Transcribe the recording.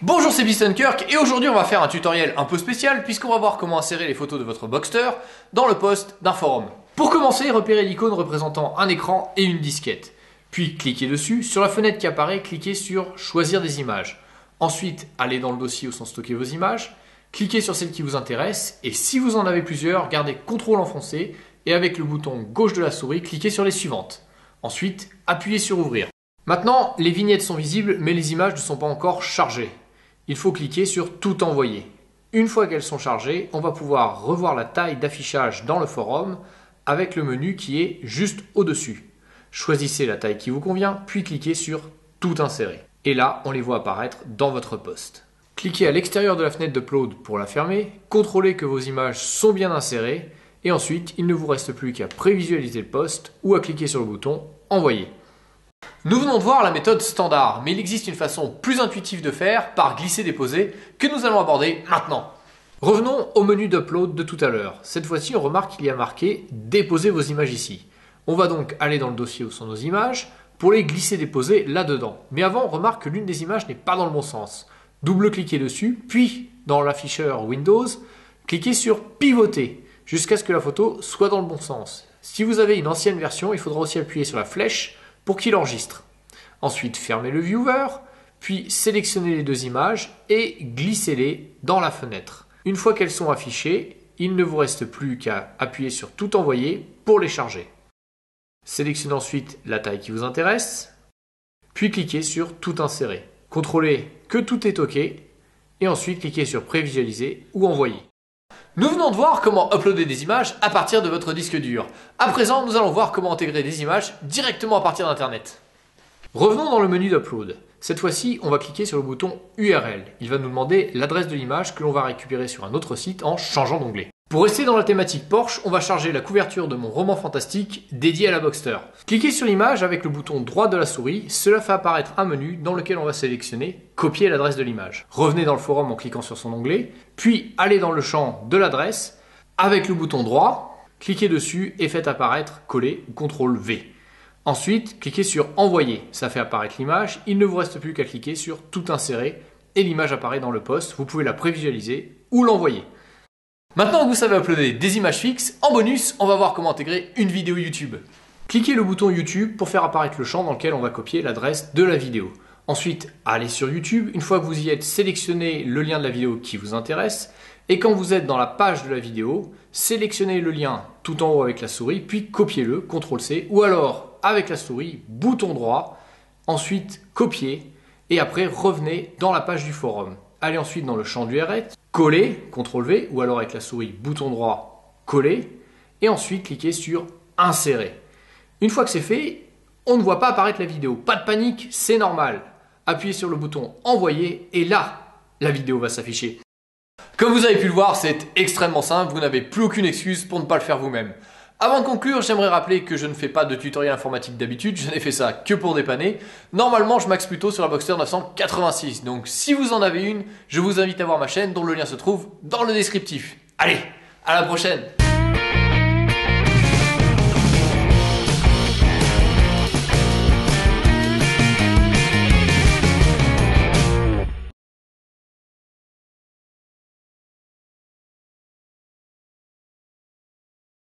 Bonjour, c'est BeastandKirk et aujourd'hui on va faire un tutoriel un peu spécial puisqu'on va voir comment insérer les photos de votre Boxster dans le post d'un forum. Pour commencer, repérez l'icône représentant un écran et une disquette. Puis cliquez dessus, sur la fenêtre qui apparaît, cliquez sur choisir des images. Ensuite, allez dans le dossier où sont stockées vos images, cliquez sur celle qui vous intéresse et si vous en avez plusieurs, gardez CTRL enfoncé et avec le bouton gauche de la souris, cliquez sur les suivantes. Ensuite, appuyez sur ouvrir. Maintenant, les vignettes sont visibles mais les images ne sont pas encore chargées. Il faut cliquer sur tout envoyer. Une fois qu'elles sont chargées, on va pouvoir revoir la taille d'affichage dans le forum avec le menu qui est juste au-dessus. Choisissez la taille qui vous convient, puis cliquez sur tout insérer. Et là, on les voit apparaître dans votre post. Cliquez à l'extérieur de la fenêtre d'upload pour la fermer, contrôlez que vos images sont bien insérées et ensuite, il ne vous reste plus qu'à prévisualiser le post ou à cliquer sur le bouton envoyer. Nous venons de voir la méthode standard, mais il existe une façon plus intuitive de faire par glisser-déposer que nous allons aborder maintenant. Revenons au menu d'upload de tout à l'heure. Cette fois-ci, on remarque qu'il y a marqué « Déposer vos images ici ». On va donc aller dans le dossier où sont nos images pour les glisser-déposer là-dedans. Mais avant, on remarque que l'une des images n'est pas dans le bon sens. Double-cliquez dessus, puis dans l'afficheur Windows, cliquez sur « Pivoter » jusqu'à ce que la photo soit dans le bon sens. Si vous avez une ancienne version, il faudra aussi appuyer sur la flèche pour qu'il enregistre. Ensuite, fermez le viewer, puis sélectionnez les deux images et glissez-les dans la fenêtre. Une fois qu'elles sont affichées, il ne vous reste plus qu'à appuyer sur tout envoyer pour les charger. Sélectionnez ensuite la taille qui vous intéresse, puis cliquez sur tout insérer. Contrôlez que tout est OK et ensuite cliquez sur prévisualiser ou envoyer. Nous venons de voir comment uploader des images à partir de votre disque dur. À présent, nous allons voir comment intégrer des images directement à partir d'Internet. Revenons dans le menu d'upload. Cette fois-ci, on va cliquer sur le bouton URL. Il va nous demander l'adresse de l'image que l'on va récupérer sur un autre site en changeant d'onglet. Pour rester dans la thématique Porsche, on va charger la couverture de mon roman fantastique dédié à la Boxster. Cliquez sur l'image avec le bouton droit de la souris, cela fait apparaître un menu dans lequel on va sélectionner « Copier l'adresse de l'image ». Revenez dans le forum en cliquant sur son onglet, puis allez dans le champ de l'adresse, avec le bouton droit, cliquez dessus et faites apparaître « Coller » ou CTRL V. Ensuite, cliquez sur « Envoyer », ça fait apparaître l'image, il ne vous reste plus qu'à cliquer sur « Tout insérer » et l'image apparaît dans le post, vous pouvez la prévisualiser ou l'envoyer. Maintenant que vous savez uploader des images fixes, en bonus, on va voir comment intégrer une vidéo YouTube. Cliquez le bouton YouTube pour faire apparaître le champ dans lequel on va copier l'adresse de la vidéo. Ensuite, allez sur YouTube. Une fois que vous y êtes, sélectionnez le lien de la vidéo qui vous intéresse. Et quand vous êtes dans la page de la vidéo, sélectionnez le lien tout en haut avec la souris, puis copiez-le, CTRL-C, ou alors avec la souris, bouton droit, ensuite copier, et après revenez dans la page du forum. Allez ensuite dans le champ d'URL, coller, CTRL-V, ou alors avec la souris, bouton droit, coller, et ensuite cliquez sur insérer. Une fois que c'est fait, on ne voit pas apparaître la vidéo. Pas de panique, c'est normal. Appuyez sur le bouton envoyer, et là, la vidéo va s'afficher. Comme vous avez pu le voir, c'est extrêmement simple, vous n'avez plus aucune excuse pour ne pas le faire vous-même. Avant de conclure, j'aimerais rappeler que je ne fais pas de tutoriel informatique d'habitude, je n'ai fait ça que pour dépanner. Normalement, je m'axe plutôt sur la Boxster 986, donc si vous en avez une, je vous invite à voir ma chaîne dont le lien se trouve dans le descriptif. Allez, à la prochaine!